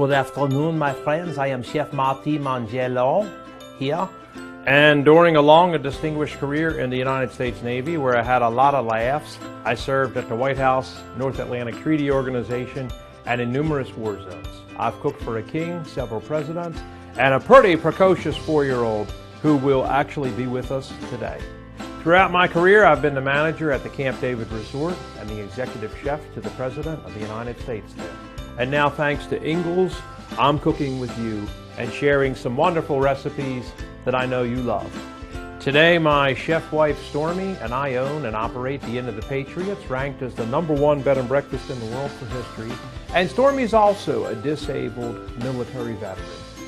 Good afternoon, my friends. I am Chef Marti Mongiello here. And during a long and distinguished career in the United States Navy, where I had a lot of laughs, I served at the White House, North Atlantic Treaty Organization, and in numerous war zones. I've cooked for a king, several presidents, and a pretty precocious 4-year-old who will actually be with us today. Throughout my career, I've been the manager at the Camp David Resort and the executive chef to the President of the United States there. And now, thanks to Ingalls, I'm cooking with you and sharing some wonderful recipes that I know you love. Today, my chef wife Stormy and I own and operate the Inn of the Patriots, ranked as the #1 bed and breakfast in the world for history. And Stormy's also a disabled military veteran,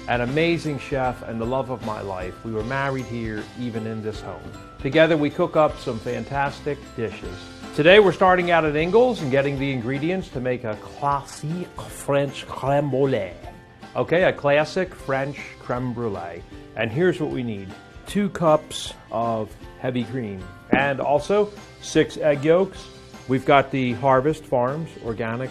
an amazing chef and the love of my life. We were married here, even in this home. Together, we cook up some fantastic dishes. Today, we're starting out at Ingalls and getting the ingredients to make a classique French crème brûlée. Okay, a classic French creme brulee. And here's what we need. 2 cups of heavy cream and also 6 egg yolks. We've got the Harvest Farms organic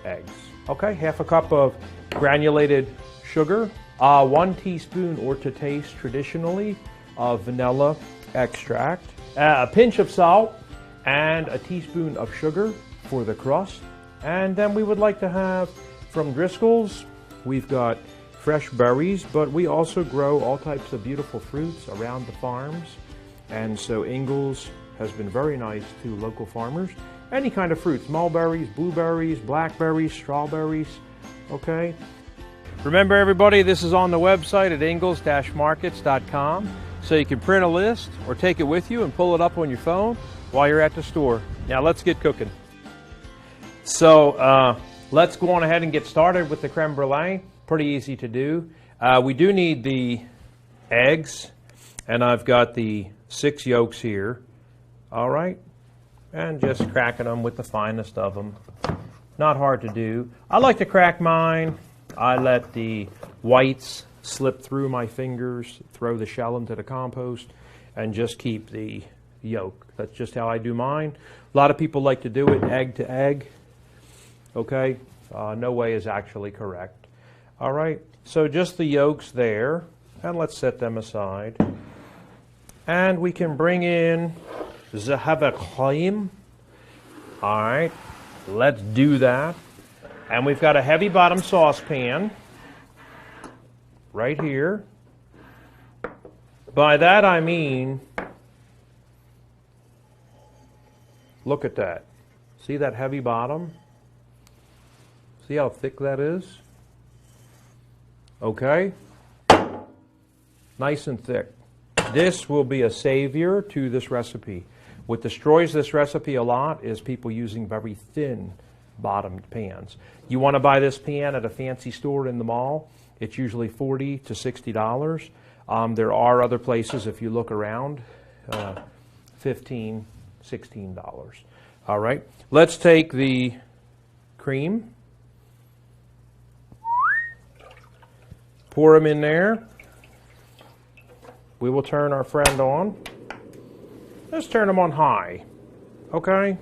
eggs. Okay, half a cup of granulated sugar, 1 teaspoon or to taste traditionally of vanilla extract, a pinch of salt, and a teaspoon of sugar for the crust. And then we would like to have from Driscoll's, we've got fresh berries, but we also grow all types of beautiful fruits around the farms. And so Ingalls has been very nice to local farmers. Any kind of fruits, mulberries, blueberries, blackberries, strawberries, okay? Remember everybody, this is on the website at ingalls-markets.com, so you can print a list or take it with you and pull it up on your phone while you're at the store. Now let's get cooking. So let's go on ahead and get started with the creme brulee. Pretty easy to do. We do need the eggs, and I've got the 6 yolks here. All right, and just cracking them with the finest of them. Not hard to do. I like to crack mine. I let the whites slip through my fingers, throw the shell into the compost, and just keep the yolk. That's just how I do mine. A lot of people like to do it egg to egg. Okay, no way is actually correct. All right, so just the yolks there, and let's set them aside. And we can bring in the heavy cream. All right, let's do that. And we've got a heavy bottom saucepan right here. By that I mean, look at that. See that heavy bottom? See how thick that is? Okay, nice and thick. This will be a savior to this recipe. What destroys this recipe a lot is people using very thin bottomed pans. You want to buy this pan at a fancy store in the mall. It's usually $40 to $60. There are other places, if you look around, $15, $16. All right, let's take the cream. Pour them in there. We will turn our friend on. Let's turn them on high, okay?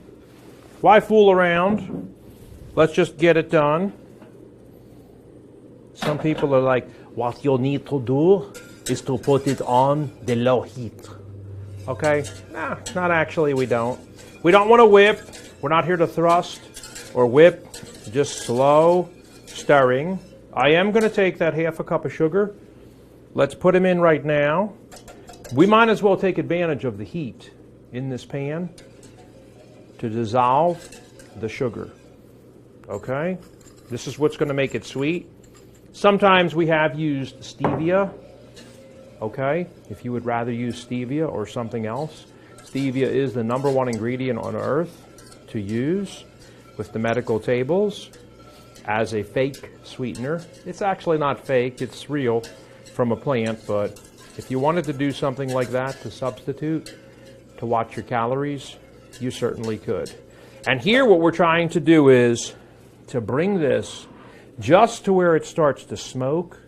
Why fool around? Let's just get it done. Some people are like, what you need to do is to put it on the low heat. Okay? Nah, not actually, we don't. We don't want to whip. We're not here to thrust or whip, just slow stirring. I am going to take that half a cup of sugar. Let's put them in right now. We might as well take advantage of the heat in this pan to dissolve the sugar. Okay? This is what's going to make it sweet. Sometimes we have used stevia. Okay? If you would rather use stevia or something else. Stevia is the #1 ingredient on earth to use with the medical tables as a fake sweetener. It's actually not fake, it's real from a plant, but if you wanted to do something like that to substitute, to watch your calories, you certainly could. And here what we're trying to do is to bring this just to where it starts to smoke.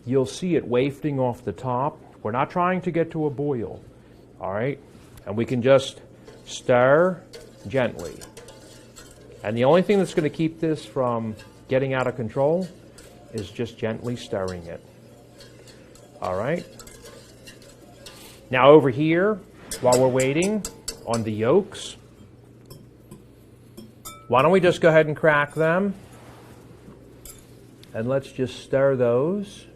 You'll see it wafting off the top. We're not trying to get to a boil, all right? And we can just stir gently. And the only thing that's going to keep this from getting out of control is just gently stirring it. All right. Now over here, while we're waiting on the yolks, why don't we just go ahead and crack them? And let's just stir those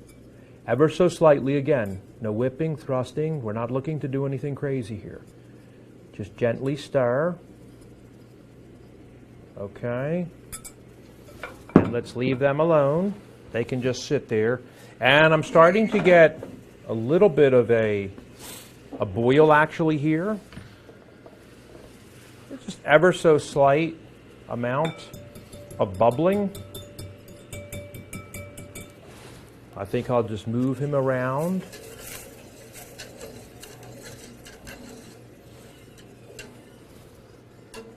ever so slightly again. No whipping, thrusting. We're not looking to do anything crazy here. Just gently stir. Okay. And let's leave them alone. They can just sit there. And I'm starting to get a little bit of a boil actually here. It's just ever so slight amount of bubbling. I think I'll just move him around.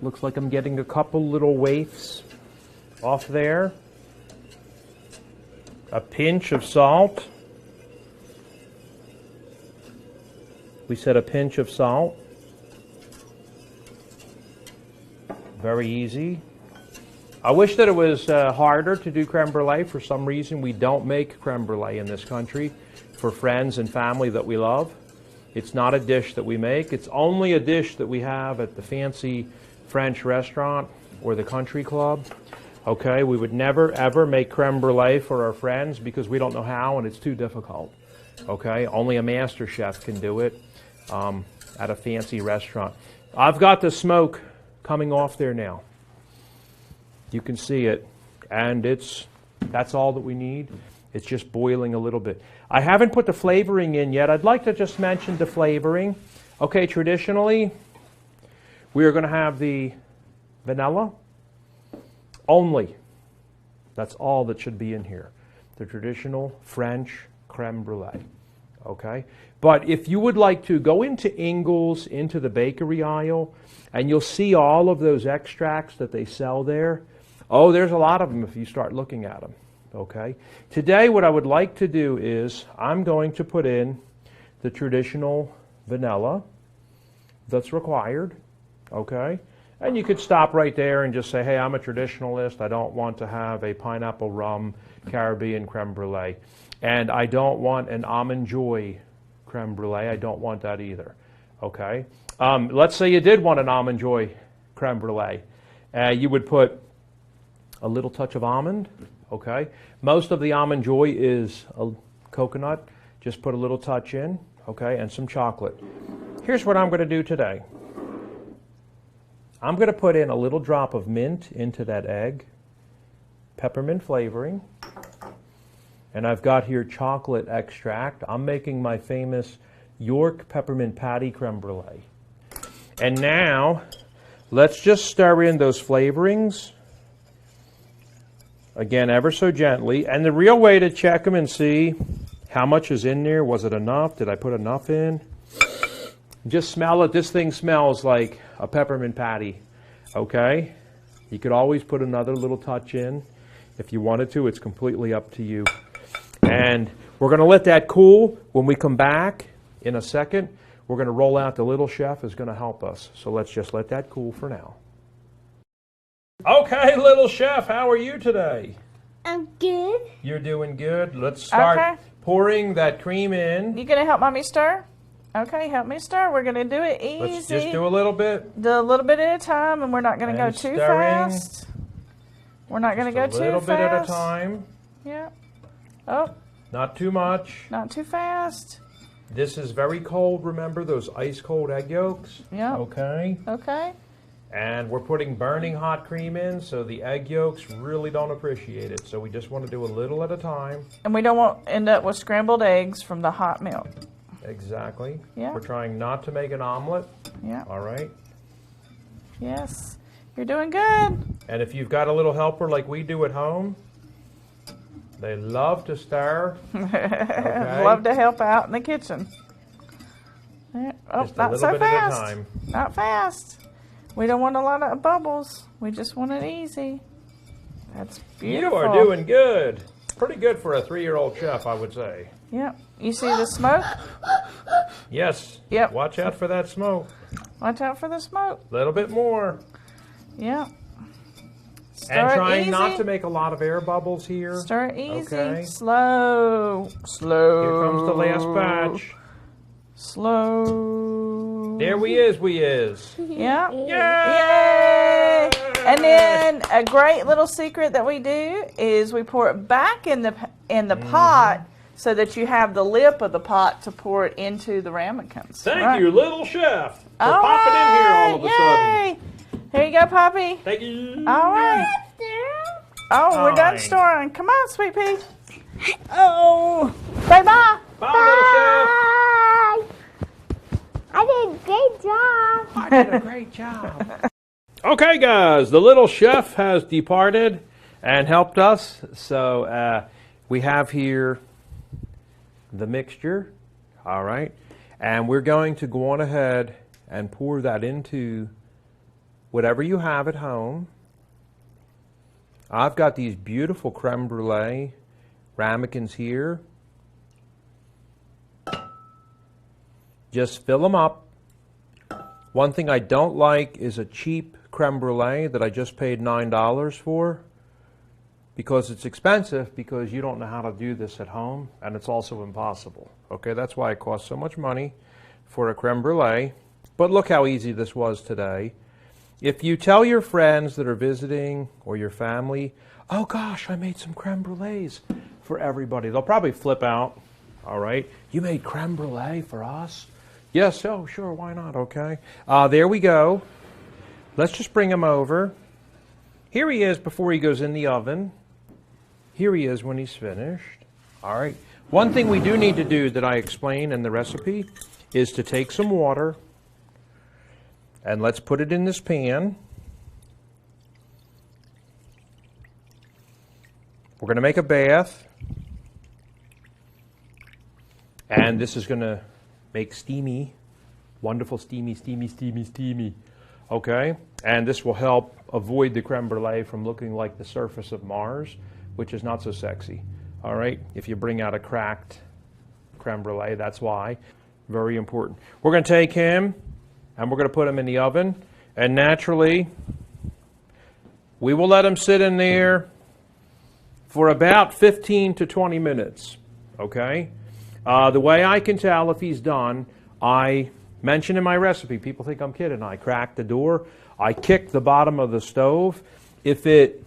Looks like I'm getting a couple little waifs off there. A pinch of salt. We said a pinch of salt. Very easy. I wish that it was harder to do creme brulee. For some reason, we don't make creme brulee in this country for friends and family that we love. It's not a dish that we make. It's only a dish that we have at the fancy French restaurant or the country club. Okay, we would never ever make creme brulee for our friends because we don't know how and it's too difficult. Okay, only a master chef can do it at a fancy restaurant. I've got the smoke coming off there now. You can see it, and that's all that we need. It's just boiling a little bit. I haven't put the flavoring in yet. I'd like to just mention the flavoring. Okay, traditionally, we are going to have the vanilla only. That's all that should be in here. The traditional French creme brulee. Okay? But if you would like to, go into Ingles, into the bakery aisle, and you'll see all of those extracts that they sell there. Oh, there's a lot of them if you start looking at them. Okay? Today, what I would like to do is I'm going to put in the traditional vanilla that's required. Okay? And you could stop right there and just say, hey, I'm a traditionalist. I don't want to have a pineapple rum Caribbean creme brulee. And I don't want an almond joy creme brulee. I don't want that either. Okay? Let's say you did want an almond joy creme brulee. You would put a little touch of almond. Okay? Most of the almond joy is a coconut. Just put a little touch in. Okay? And some chocolate. Here's what I'm going to do today. I'm going to put in a little drop of mint into that egg. Peppermint flavoring. And I've got here chocolate extract. I'm making my famous York peppermint patty creme brulee. And now, let's just stir in those flavorings. Again, ever so gently. And the real way to check them and see how much is in there, was it enough? Did I put enough in? Just smell it. This thing smells like a peppermint patty. Okay? You could always put another little touch in if you wanted to. It's completely up to you. And we're going to let that cool. When we come back in a second, we're going to roll out. The little chef is going to help us. So let's just let that cool for now. Okay, little chef, how are you today? I'm good. You're doing good. Let's start pouring that cream in. You going to help Mommy stir? Okay, help me stir. We're going to do it easy. Let's just do a little bit. Do a little bit at a time, and we're not going to go too fast. We're not going to go too fast. A little bit at a time. Yeah. Oh. Not too much. Not too fast. This is very cold, remember, those ice cold egg yolks? Yeah. Okay. Okay. And we're putting burning hot cream in, so the egg yolks really don't appreciate it. So we just want to do a little at a time. And we don't want to end up with scrambled eggs from the hot milk. Exactly. Yeah. We're trying not to make an omelet. Yeah. All right. Yes. You're doing good. And if you've got a little helper like we do at home, they love to stir. Okay. Love to help out in the kitchen. Oh, just not a little so bit fast. at a time. Not fast. We don't want a lot of bubbles. We just want it easy. That's beautiful. You are doing good. Pretty good for a 3-year-old chef, I would say. Yep. You see the smoke? Yes. Yep. Watch out for that smoke. Watch out for the smoke. A little bit more. Yep. And trying not to make a lot of air bubbles here. Stir it easy. Okay. Slow. Slow. Here comes the last batch. Slow. There we is. Yeah. Yay! And then a great little secret that we do is we pour it back in the pot so that you have the lip of the pot to pour it into the ramekins. Thank you, little chef, for popping in here all of a sudden. Here you go, Poppy. Thank you. All right. Oh, we're done storing. Come on, Sweet Pea. Oh. Say bye. Bye, little chef. I did a great job. I did a great job. Okay, guys, the little chef has departed and helped us. So we have here the mixture. All right. And we're going to go on ahead and pour that into whatever you have at home. I've got these beautiful creme brulee ramekins here. Just fill them up. One thing I don't like is a cheap creme brulee that I just paid $9 for, because it's expensive, because you don't know how to do this at home, and it's also impossible. Okay, that's why it costs so much money for a creme brulee. But look how easy this was today. If you tell your friends that are visiting or your family, oh gosh, I made some creme brulees for everybody, they'll probably flip out. All right, you made creme brulee for us? Yes, oh sure, why not, okay. There we go. Let's just bring him over. Here he is before he goes in the oven. Here he is when he's finished. All right, one thing we do need to do that I explain in the recipe is to take some water and let's put it in this pan. We're going to make a bath. And this is going to make steamy, wonderful steamy, steamy, steamy, steamy. Okay? And this will help avoid the creme brulee from looking like the surface of Mars, which is not so sexy. All right? If you bring out a cracked creme brulee, that's why. Very important. We're going to take him and we're going to put him in the oven. And naturally, we will let him sit in there for about 15 to 20 minutes. Okay? The way I can tell if he's done, I mention in my recipe, people think I'm kidding, I crack the door, I kick the bottom of the stove. If it's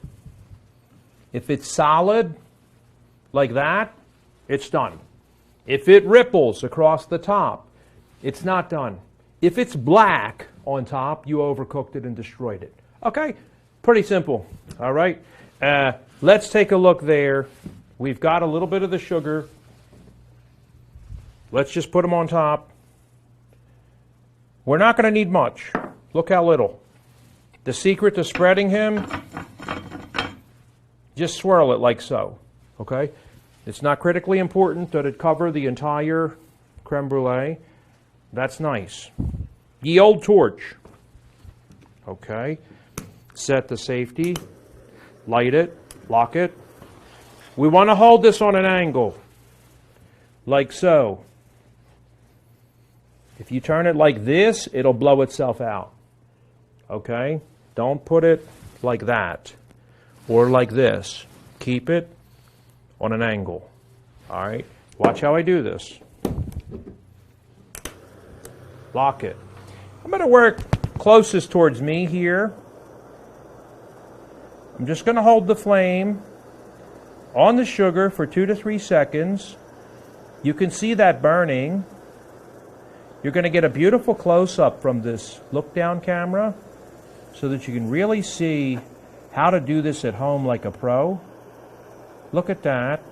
solid like that, it's done. If it ripples across the top, it's not done. If it's black on top, you overcooked it and destroyed it. Okay, pretty simple. All right, let's take a look there. We've got a little bit of the sugar. Let's just put them on top. We're not going to need much. Look how little. The secret to spreading him, just swirl it like so. Okay? It's not critically important that it cover the entire creme brulee. That's nice. Ye old torch. Okay. Set the safety. Light it. Lock it. We want to hold this on an angle. Like so. If you turn it like this, it'll blow itself out. Okay? Don't put it like that. Or like this. Keep it on an angle. All right? Watch how I do this. Lock it. I'm going to work closest towards me here. I'm just going to hold the flame on the sugar for 2 to 3 seconds. You can see that burning. You're going to get a beautiful close-up from this look-down camera so that you can really see how to do this at home like a pro. Look at that.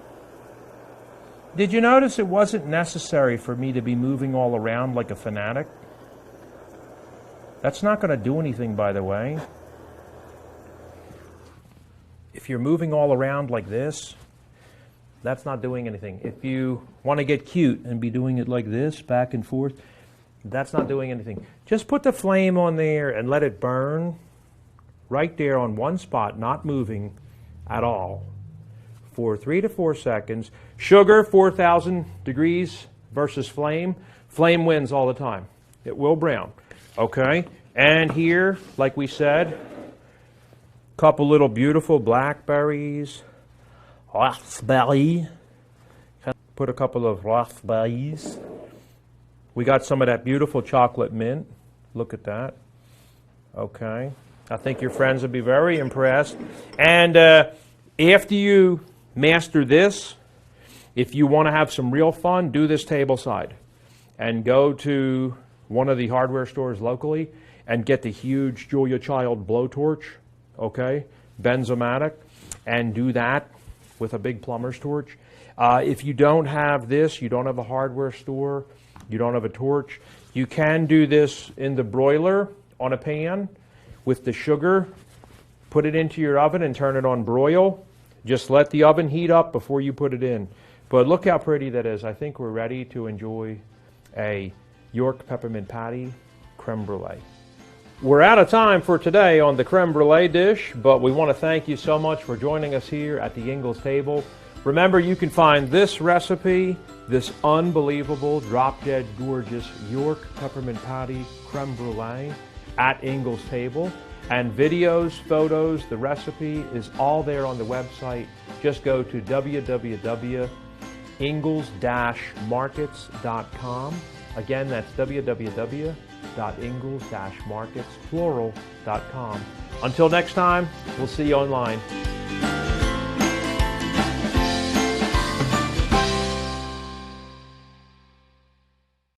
Did you notice it wasn't necessary for me to be moving all around like a fanatic? That's not going to do anything, by the way. If you're moving all around like this, that's not doing anything. If you want to get cute and be doing it like this, back and forth, that's not doing anything. Just put the flame on there and let it burn right there on one spot, not moving at all, for 3 to 4 seconds. Sugar, 4,000 degrees versus flame. Flame wins all the time. It will brown. Okay? And here, like we said, Couple little beautiful blackberries. Raspberry. Put a couple of raspberries. We got some of that beautiful chocolate mint. Look at that. Okay. I think your friends will be very impressed. And after you master this, if you want to have some real fun, do this tableside. And go to one of the hardware stores locally and get the huge Julia Child blowtorch, okay, Benzomatic, and do that with a big plumber's torch. If you don't have this, you don't have a hardware store, you don't have a torch, you can do this in the broiler on a pan with the sugar. Put it into your oven and turn it on broil. Just let the oven heat up before you put it in. But look how pretty that is. I think we're ready to enjoy a York peppermint patty creme brulee. We're out of time for today on the creme brulee dish, but we want to thank you so much for joining us here at the Ingalls table. Remember, you can find this recipe, this unbelievable, drop-dead gorgeous York peppermint patty creme brulee at Ingalls table. And videos, photos, the recipe is all there on the website. Just go to www.ingalls-markets.com. Again, that's www.ingalls-markets.com. Until next time, we'll see you online.